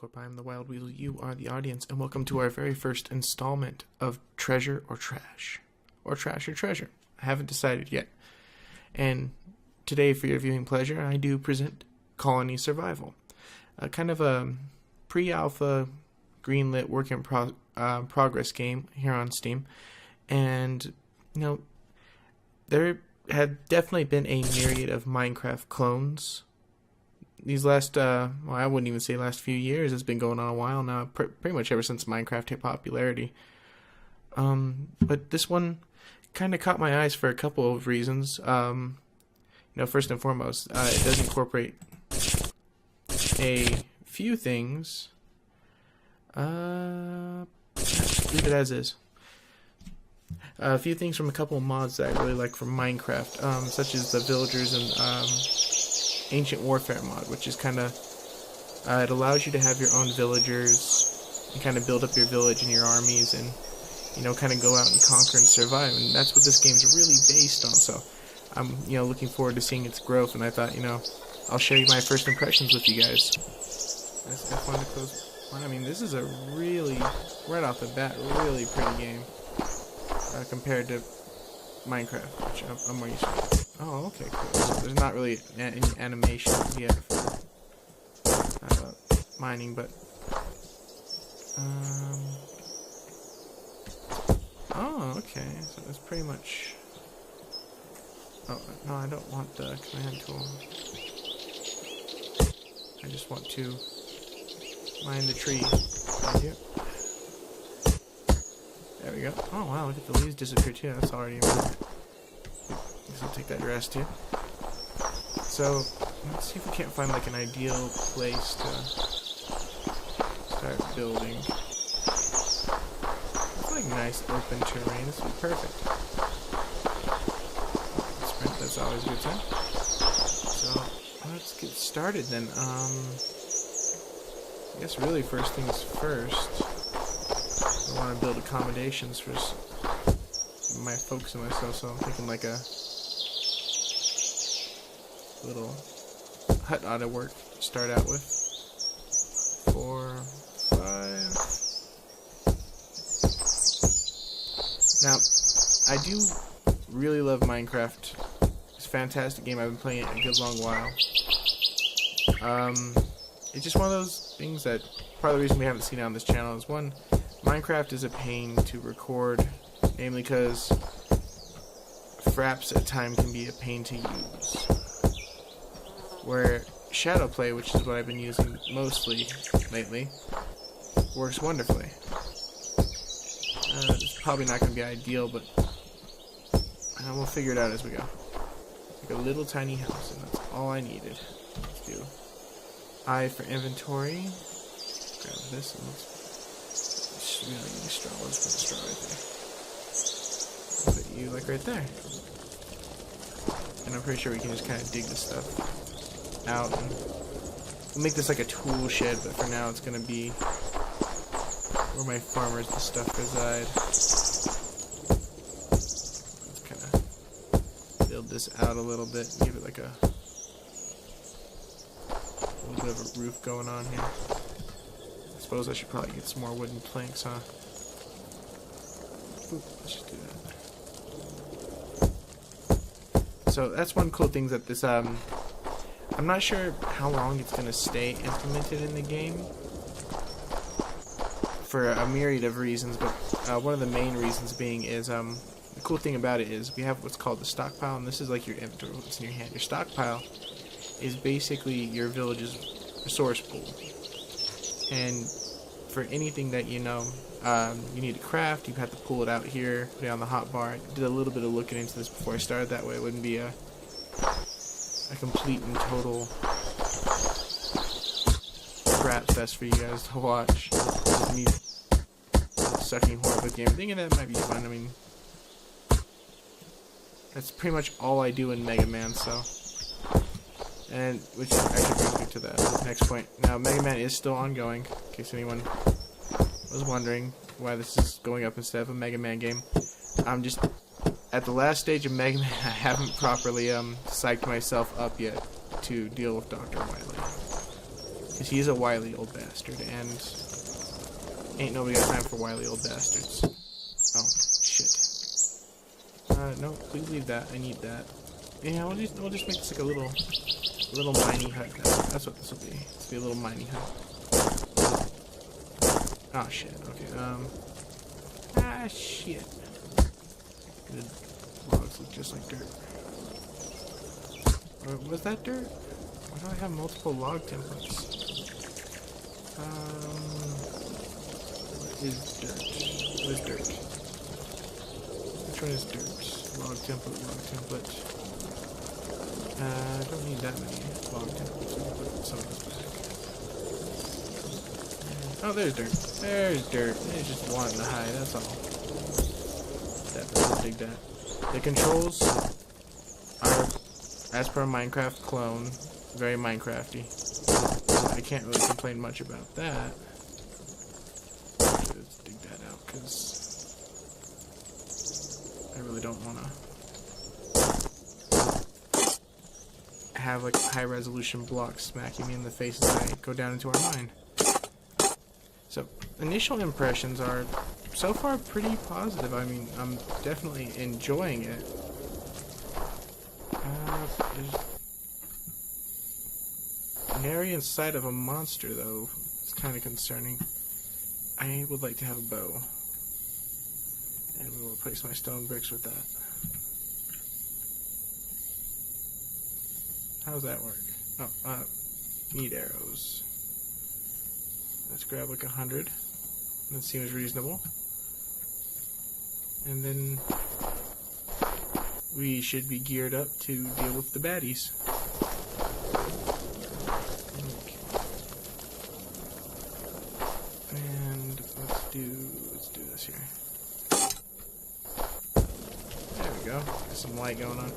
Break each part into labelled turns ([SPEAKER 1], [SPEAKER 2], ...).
[SPEAKER 1] Corp. I am the Wild Weasel. You are the audience, and welcome to our very first installment of Treasure or Trash. Or Trash or Treasure. I haven't decided yet. And today, for your viewing pleasure, I do present Colony Survival. Kind of a pre-alpha, greenlit, work in progress game here on Steam. And, you know, there have definitely been a myriad of Minecraft clones. These last, well, I wouldn't even say last few years. It's been going on a while now, pretty much ever since Minecraft hit popularity. But this one kind of caught my eyes for a couple of reasons. You know, first and foremost, it does incorporate a few things. Leave it as is. A few things from a couple of mods that I really like from Minecraft, such as the villagers and Ancient Warfare mod, which is kind of, it allows you to have your own villagers and kind of build up your village and your armies and, you know, kind of go out and conquer and survive. And that's what this game's really based on. So I'm, you know, looking forward to seeing its growth. And I thought, you know, I'll share you my first impressions with you guys. That's F1 to close one. I mean, this is a really, right off the bat, really pretty game compared to Minecraft, which I'm more used to. Oh, okay, cool. So there's not really any animation yet for mining, but oh, okay. So it's pretty much. Oh no, I don't want the command tool. I just want to mine the tree. Right here. There we go. Oh wow, look at the leaves disappear too. That's already important. I'll take that rest here. So, let's see if we can't find like an ideal place to start building. It's like nice open terrain. This would be perfect. Sprint, that's always a good time. So, let's get started then. I guess really first things first. I want to build accommodations for my folks and myself, so I'm thinking like a little hut ought to work to start out with. 4, 5. Now, I do really love Minecraft. It's a fantastic game. I've been playing it a good long while. It's just one of those things that part of the reason we haven't seen it on this channel is one, Minecraft is a pain to record, namely because fraps at times can be a pain to use. Where Shadowplay, which is what I've been using mostly lately, works wonderfully. It's probably not going to be ideal, but we'll figure it out as we go. Like a little tiny house, and that's all I needed. Let's do I for inventory. Grab this, and let's really use straw. Let's put the straw right there. Put you like right there. And I'm pretty sure we can just kind of dig this stuff out and we'll make this like a tool shed, but for now it's gonna be where my farmers and stuff reside. Let's kind of build this out a little bit and give it like a little bit of a roof going on here. I suppose I should probably get some more wooden planks, huh? Oop, let's just do that. So that's one cool thing that this I'm not sure how long it's going to stay implemented in the game for a myriad of reasons, but one of the main reasons being is the cool thing about it is we have what's called the stockpile, and this is like your inventory, what's in your hand. Your stockpile is basically your village's resource pool, and for anything that you know you need to craft, you have to pull it out here, put it on the hotbar. I did a little bit of looking into this before I started, that way it wouldn't be a complete and total crap fest for you guys to watch. Me sucking horrible game. Thinking that might be fun. I mean, that's pretty much all I do in Mega Man, so. And, which actually brings me to the next point. Now, Mega Man is still ongoing, in case anyone was wondering why this is going up instead of a Mega Man game. I'm just at the last stage of Mega Man. I haven't properly psyched myself up yet to deal with Dr. Wily. Because he's a wily old bastard, and ain't nobody got time for wily old bastards. Oh, shit. No, please leave that. I need that. Yeah, we'll just make this like a little miney hut. That's what this will be. This will be a little miney hut. Oh, shit. Okay, shit. The logs look just like dirt. Or was that dirt? Why do I have multiple log templates? What is dirt? What is dirt? Which one is dirt? Log template, log template. I don't need that many log templates. I'll put some of this back. Oh, there's dirt. There's dirt. It's just wanting to hide, that's all. That doesn't dig that. The controls are, as per Minecraft clone, very Minecrafty. I can't really complain much about that. Let's dig that out, because I really don't want to have like high resolution blocks smacking me in the face as I go down into our mine. So, initial impressions are so far pretty positive. I mean, I'm definitely enjoying it. There's an area inside of a monster, though. It's kind of concerning. I would like to have a bow. And we will replace my stone bricks with that. How's that work? Oh, need arrows. Let's grab like 100. That seems reasonable. And then we should be geared up to deal with the baddies. Okay. And let's do this here. There we go. Got some light going on.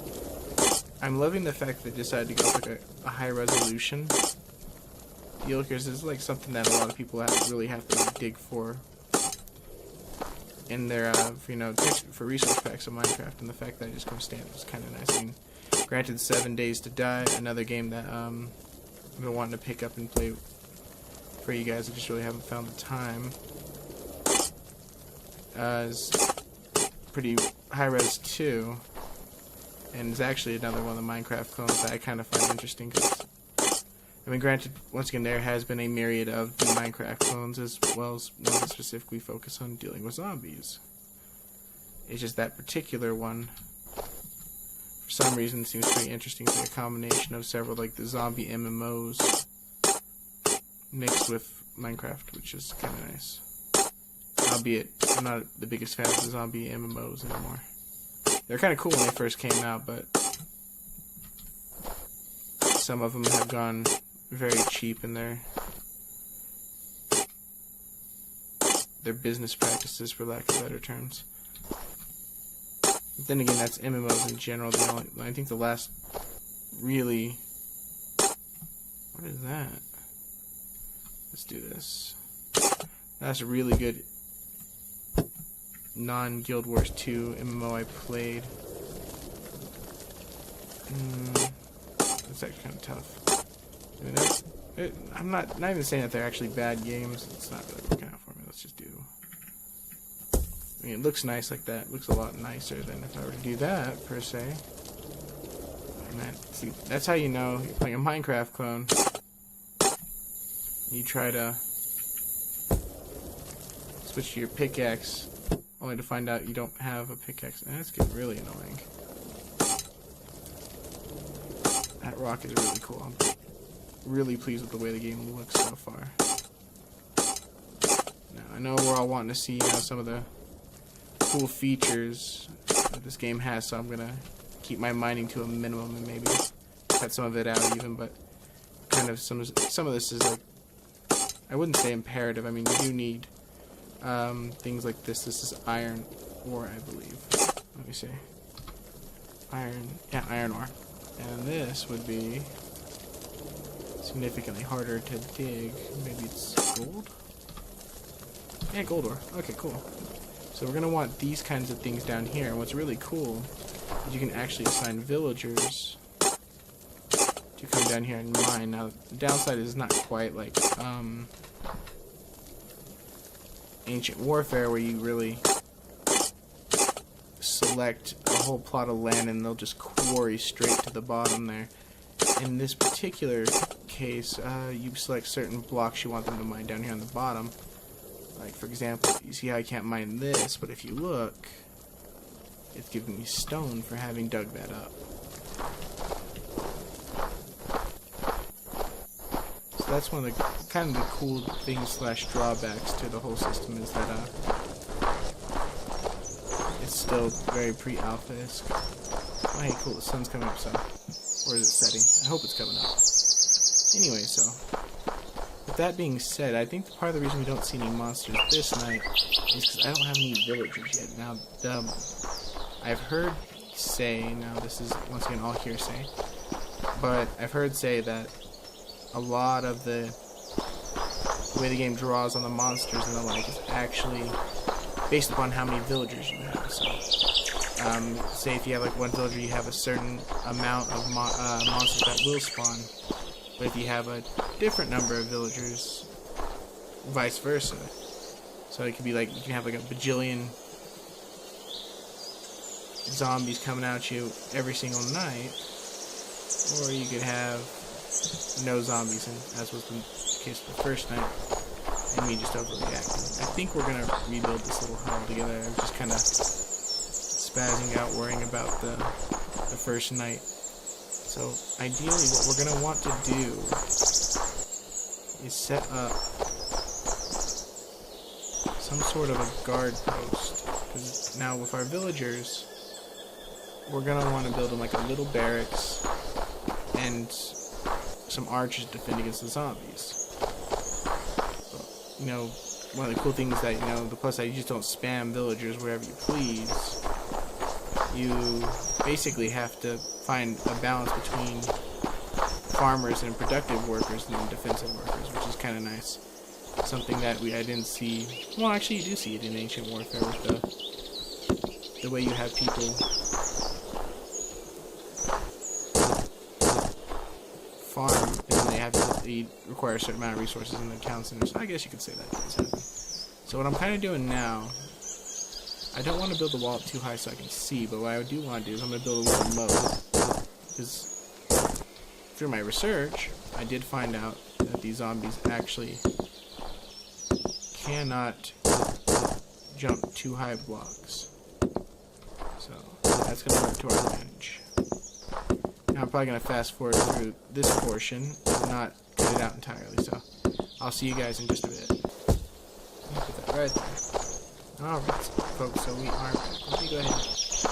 [SPEAKER 1] I'm loving the fact that they decided to go with like a high resolution deal, because this is like something that a lot of people really have to dig for in their for resource packs of Minecraft, and the fact that it just comes standard is kind of nice. I mean, granted, 7 Days to Die, another game that I've been wanting to pick up and play for you guys. I just really haven't found the time. Is pretty high res too, and it's actually another one of the Minecraft clones that I kind of find interesting, because I mean, granted, once again, there has been a myriad of the Minecraft clones, as well as one that specifically focus on dealing with zombies. It's just that particular one, for some reason, seems pretty interesting. It's like a combination of several, like, the zombie MMOs mixed with Minecraft, which is kind of nice. Albeit, I'm not the biggest fan of the zombie MMOs anymore. They're kind of cool when they first came out, but some of them have gone very cheap in their business practices, for lack of better terms. But then again, that's MMOs in general. I think the last really... What is that? Let's do this. That's a really good non-Guild Wars 2 MMO I played. That's actually kind of tough. I mean, I'm not even saying that they're actually bad games. It's not really working out for me. Let's just do... I mean, it looks nice like that. It looks a lot nicer than if I were to do that, per se. Oh, man, see, that's how you know you're playing a Minecraft clone. You try to switch to your pickaxe, only to find out you don't have a pickaxe. And that's getting really annoying. That rock is really cool. I'm really pleased with the way the game looks so far. Now, I know we're all wanting to see, some of the cool features that this game has, so I'm gonna keep my mining to a minimum and maybe cut some of it out even, but kind of some of this is like, I wouldn't say imperative. I mean, you do need things like this. This is iron ore, I believe. Let me see. Iron ore. And this would be significantly harder to dig. Maybe it's gold? Yeah, gold ore. Okay, cool. So we're going to want these kinds of things down here. And what's really cool is you can actually assign villagers to to come down here and mine. Now, the downside is not quite like Ancient Warfare, where you really select a whole plot of land and they'll just quarry straight to the bottom there. In this particular case, you select certain blocks you want them to mine down here on the bottom. Like, for example, you see how I can't mine this, but if you look, it's giving me stone for having dug that up. So that's one of the kind of the cool things slash drawbacks to the whole system, is that it's still very pre-alpha-esque. Oh, hey, cool, the sun's coming up, so... Or is it setting? I hope it's coming up. Anyway, so... With that being said, I think part of the reason we don't see any monsters this night is because I don't have any villagers yet. Now, I've heard say, now this is once again all hearsay, but I've heard say that a lot of the way the game draws on the monsters and the like is actually based upon how many villagers you have. So, say if you have like one villager, you have a certain amount of monsters that will spawn. But if you have a different number of villagers, vice versa. So it could be like, you can have like a bajillion zombies coming at you every single night, or you could have no zombies, and as was the case for the first night, and me just overreacting. I think we're gonna rebuild this little huddle together. I'm just kind of spazzing out, worrying about the first night. So ideally, what we're gonna want to do is set up some sort of a guard post. Because now with our villagers, we're gonna want to build them like a little barracks and some archers to defend against the zombies. But, you know, one of the cool things that, you know, the plus side, you just don't spam villagers wherever you please. You basically have to find a balance between farmers and productive workers and defensive workers, which is kind of nice. Something that I didn't see. Well, actually, you do see it in Ancient Warfare with the way you have people farm, and they require a certain amount of resources in the town center. So I guess you could say that does happen. So what I'm kind of doing now, I don't want to build the wall up too high so I can see, but what I do want to do is I'm going to build a little moat. Because through my research, I did find out that these zombies actually cannot jump too high blocks. So that's going to work to our advantage. Now I'm probably going to fast forward through this portion, if not cut it out entirely. So I'll see you guys in just a bit. Put that right there. Alright, folks, so we are back. Let me go ahead and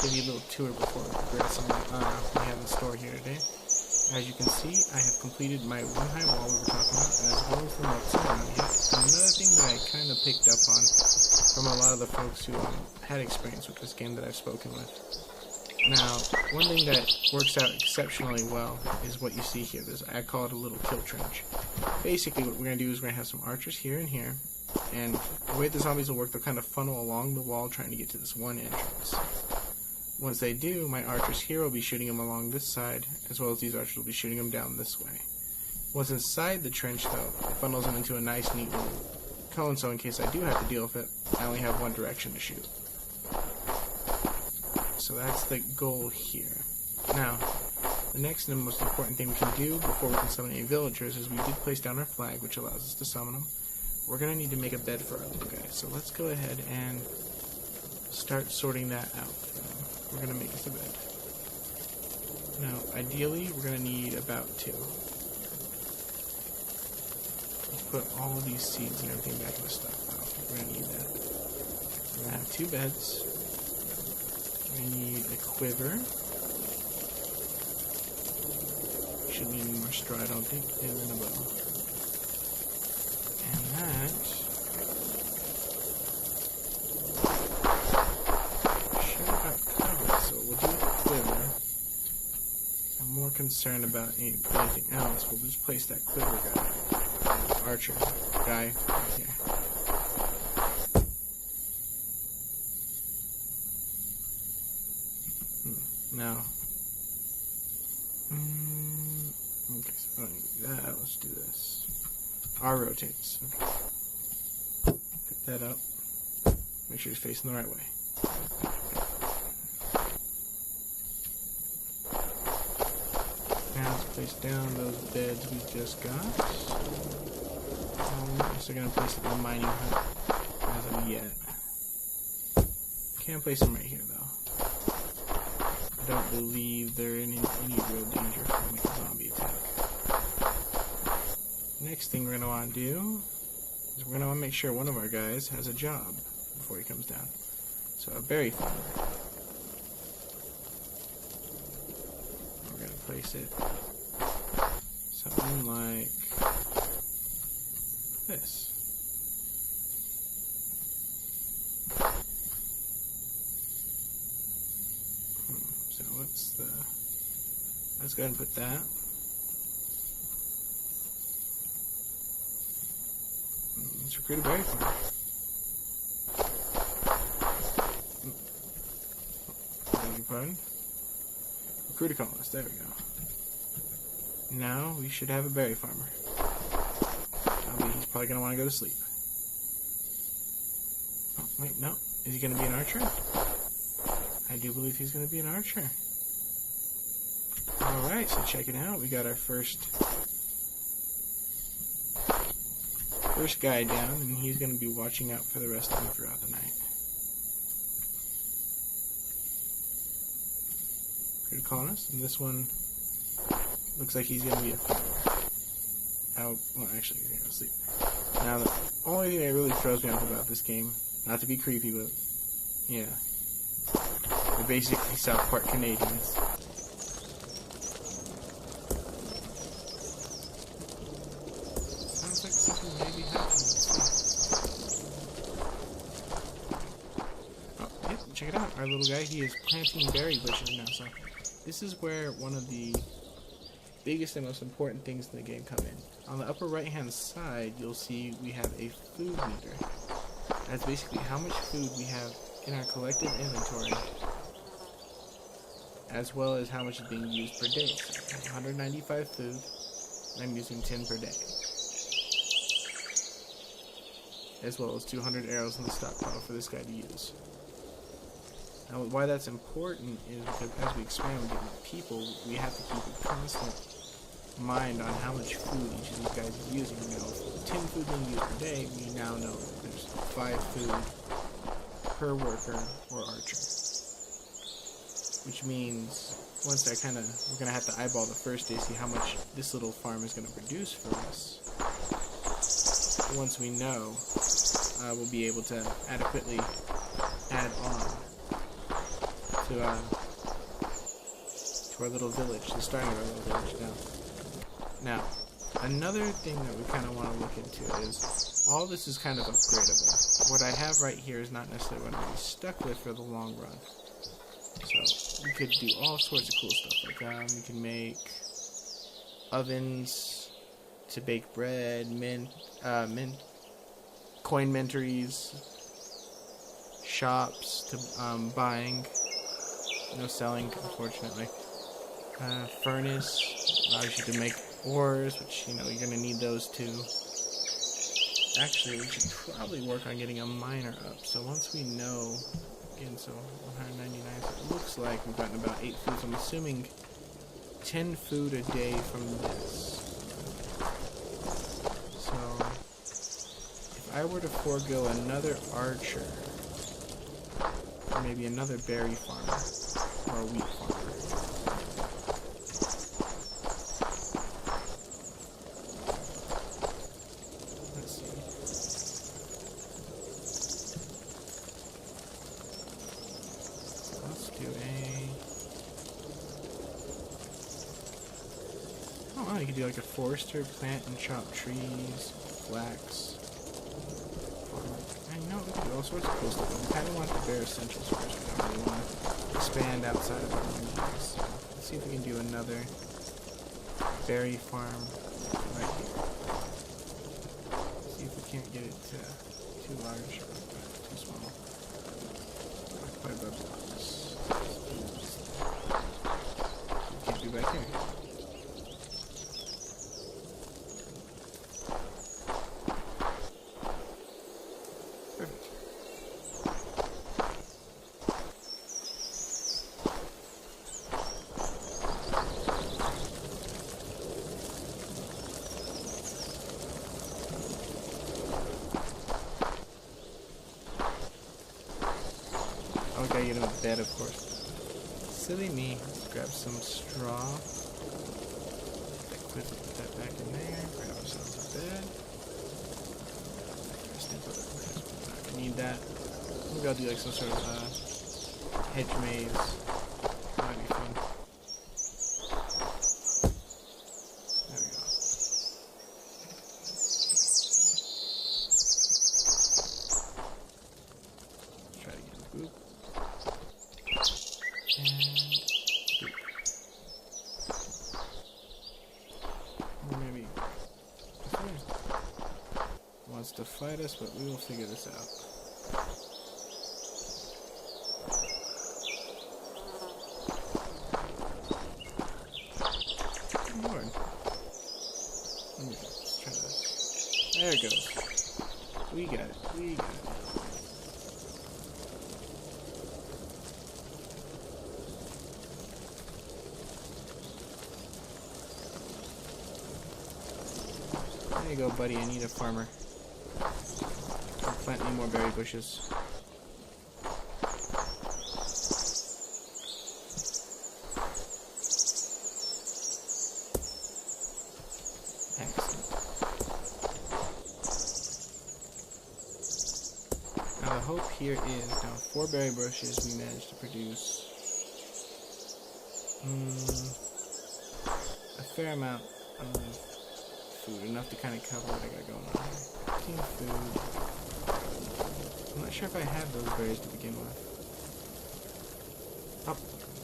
[SPEAKER 1] give you a little tour before we progress on what we have in store here today. As you can see, I have completed my one high wall we were talking about, as well as the moat surrounding it. And another thing that I kind of picked up on from a lot of the folks who had experience with this game that I've spoken with. Now, one thing that works out exceptionally well is what you see here. I call it a little kill trench. Basically, what we're going to do is we're going to have some archers here and here. And the way the zombies will work, they'll kind of funnel along the wall trying to get to this one entrance. Once they do, my archers here will be shooting them along this side, as well as these archers will be shooting them down this way. Once inside the trench, though, it funnels them into a nice, neat little cone, so in case I do have to deal with it, I only have one direction to shoot. So that's the goal here. Now, the next and most important thing we can do before we can summon any villagers is we did place down our flag, which allows us to summon them. We're going to need to make a bed for our little guys. So let's go ahead and start sorting that out. We're going to make us a bed. Now, ideally, we're going to need about 2. Let's put all of these seeds and everything back in the stockpile. We're going to need that. We're going to have 2 beds. We need a quiver. Shouldn't need any more straw, I don't think. And then a bow. And that should about cover it. So we'll do a quiver. I'm more concerned about anything else. We'll just place that quiver guy, archer guy, right here. Now, Okay, so we don't need to do that. Let's do this. R rotates. Okay. Pick that up. Make sure he's facing the right way. Now let's place down those beds we just got. I'm also going to place it in the mining hut as of yet. Can't place them right here though. I don't believe they're in any real danger from a zombie attack. Next thing we're going to want to do is we're going to want to make sure one of our guys has a job before he comes down. So a berry farmer. We're going to place it something like this. So let's go ahead and put that. Let's recruit a berry farmer. Beg your pardon. Recruit a colonist. There we go. Now we should have a berry farmer. He's probably going to want to go to sleep. Oh, wait, no. Is he going to be an archer? I do believe he's going to be an archer. Alright, so check it out. We got our first guy down, and he's going to be watching out for the rest of them throughout the night. Good colonist, and this one looks like he's going to be a farmer. Well, actually, he's going to go to sleep. Now, the only thing that really throws me off about this game, not to be creepy, but yeah, they're basically South Park Canadians. Sounds like something may be happening. Oh, yep, check it out. Our little guy, he is planting berry bushes now, so this is where one of the biggest and most important things in the game come in. On the upper right hand side, you'll see we have a food meter. That's basically how much food we have in our collective inventory, as well as how much is being used per day. So 195 food, and I'm using 10 per day. As well as 200 arrows in the stockpile for this guy to use. Now, why that's important is because as we expand and get more people, we have to keep a constant mind on how much food each of these guys is using. You know, if 10 food being used per day, we now know there's 5 food per worker or archer. Which means once we're gonna have to eyeball the first day, see how much this little farm is gonna produce for us. Once we know, we'll be able to adequately add on to our little village, the starting of our little village now. Another thing that we kind of want to look into is all this is kind of upgradable. What I have right here is not necessarily what I'm going to be stuck with for the long run. So we could do all sorts of cool stuff. Like we can make ovens to bake bread, coin mentories, shops to buying. No selling, unfortunately. Furnace allows you to make ores, which, you know, you're going to need those too. Actually, we should probably work on getting a miner up. So once we know, again, so 199, so it looks like we've gotten about 8 food. So I'm assuming 10 food a day from this. So if I were to forego another archer, or maybe another berry farmer, or a wheat farmer. Let's see. Let's do oh, you could do like a forester, plant and chop trees, flax. I know we can do all sorts of cool stuff, but we kind of want the bare essentials first. We don't really want to expand outside of our own use. So let's see if we can do another berry farm right here. See if we can't get it too large or too small. Occupied by blocks. What can't do back here? dead, of course. Silly me. Let's grab some straw. Quickly put that back in there. Grab ourselves a bed. We're not gonna need that. Maybe I'll do like some sort of hedge maze. Might be fun. There we go. Try it again. Boop. And boop. Or maybe wants to fight us, but we will figure this out. Lord. Let's try this. There it goes. We got it. We got it. There you go, buddy. I need a farmer. I'll plant me more berry bushes. Excellent. Now the hope here is now 4 berry bushes we managed to produce a fair amount of food, enough to kind of cover what I got going on here. 15 food. I'm not sure if I have those berries to begin with. Oh,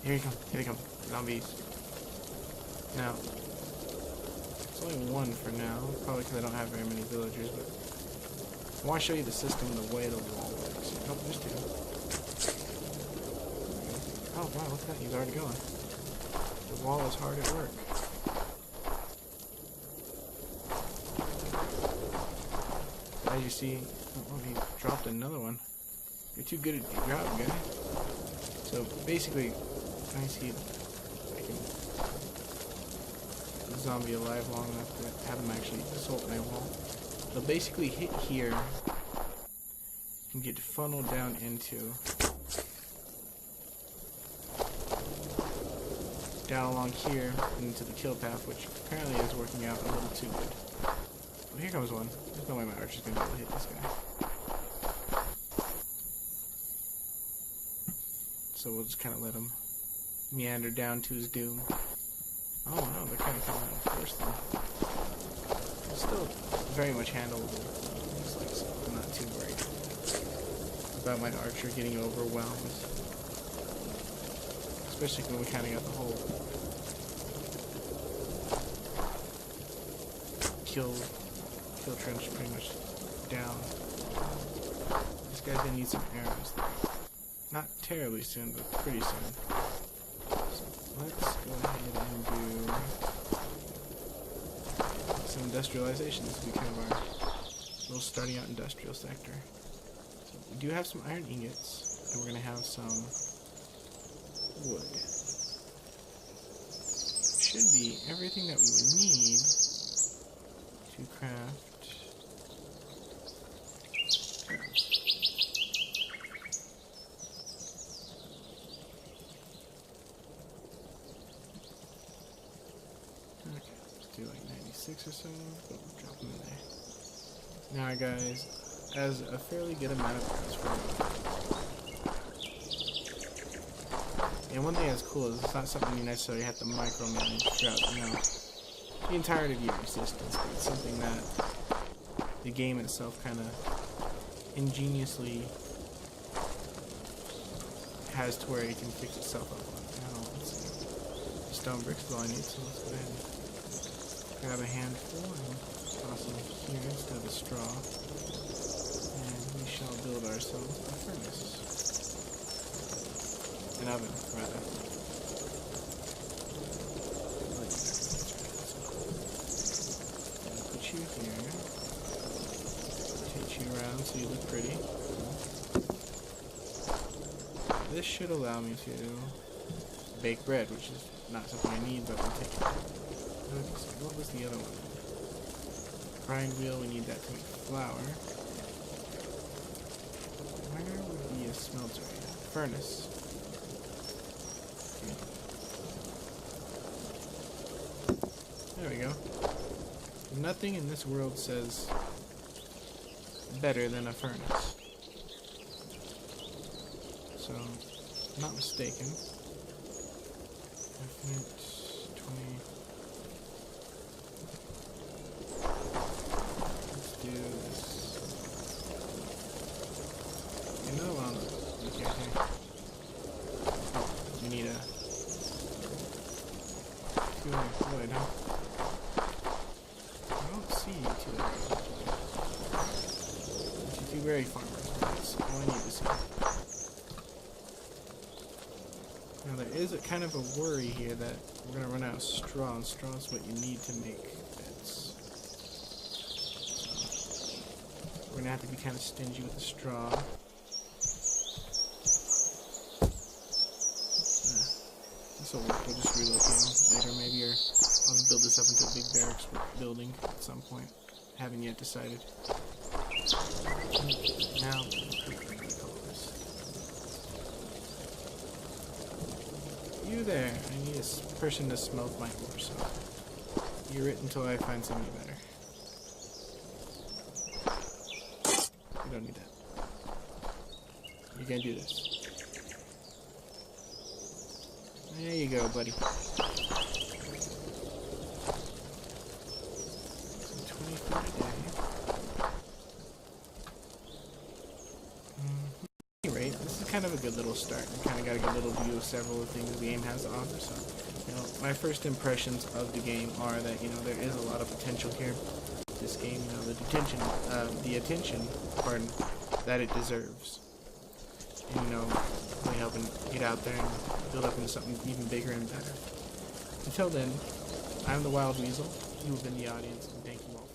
[SPEAKER 1] here you come. Here they come. Zombies. Now, it's only 1 for now, probably because I don't have very many villagers, but I want to show you the system and the way the wall works. Oh, there's 2. Oh, wow, look at that. He's already going. The wall is hard at work. As you see, oh, he dropped another one. You're too good at your job, guy. So basically, I see I can keep the zombie alive long enough to have him actually assault my wall. They'll basically hit here and get funneled down into down along here into the kill path, which apparently is working out a little too good. Oh, here comes one. There's no way my archer's gonna be able to hit this guy. So we'll just kind of let him meander down to his doom. Oh no, they're kind of coming out of force then. It's still very much handleable. Looks like, so I'm not too worried about my archer getting overwhelmed. Especially when we kind of got the whole kill trench pretty much down. This guy's gonna need some arrows though. Not terribly soon, but pretty soon. So let's go ahead and do some industrialization. This will be kind of our little starting out industrial sector. So we do have some iron ingots, and we're gonna have some wood. Should be everything that we would need to craft. Okay, let's do like 96 or so. Oh, drop them in there. Now, guys, as a fairly good amount of grass for and one thing that's cool is it's not something you necessarily have to micromanage throughout, the entirety of your existence, but it's something that the game itself kind of ingeniously has to where it can fix itself up. Now, let's see. Stone bricks is all I need, so let's go ahead and grab a handful and toss them here instead of a straw. And we shall build ourselves a furnace. An oven, rather. Put you here. Rotate you around so you look pretty. This should allow me to bake bread, which is not something I need, but we'll take it. Okay, so what was the other one? Grind wheel, we need that to make flour. Where would be a smelter? Furnace. There we go. Nothing in this world says better than a furnace. So, not mistaken. Definite 20. Let's do this. Another one. Okay, okay. Oh, we need a 200 wood, huh? I don't see 200 wood. Two berry farmers. That's all I need to see. Now there is a kind of a worry here that we're gonna run out of straw, and straw is what you need to make beds. So we're gonna have to be kind of stingy with the straw. This will work. We'll just relocate them later, maybe, or I'll just build this up into a big barracks building at some point. Haven't yet decided. Now, you there. I need a person to smelt my ore, so you're it until I find somebody better. You don't need that. You can do this. There you go, buddy. So 20 foot a day. At any rate, this is kind of a good little start. We kind of got a good little view of several of the things the game has to offer. So, my first impressions of the game are that, there is a lot of potential here. This game, the attention, pardon, that it deserves. And, really helping get out there and build up into something even bigger and better. Until then, I'm the Wild Weasel. You have been the audience, and thank you all.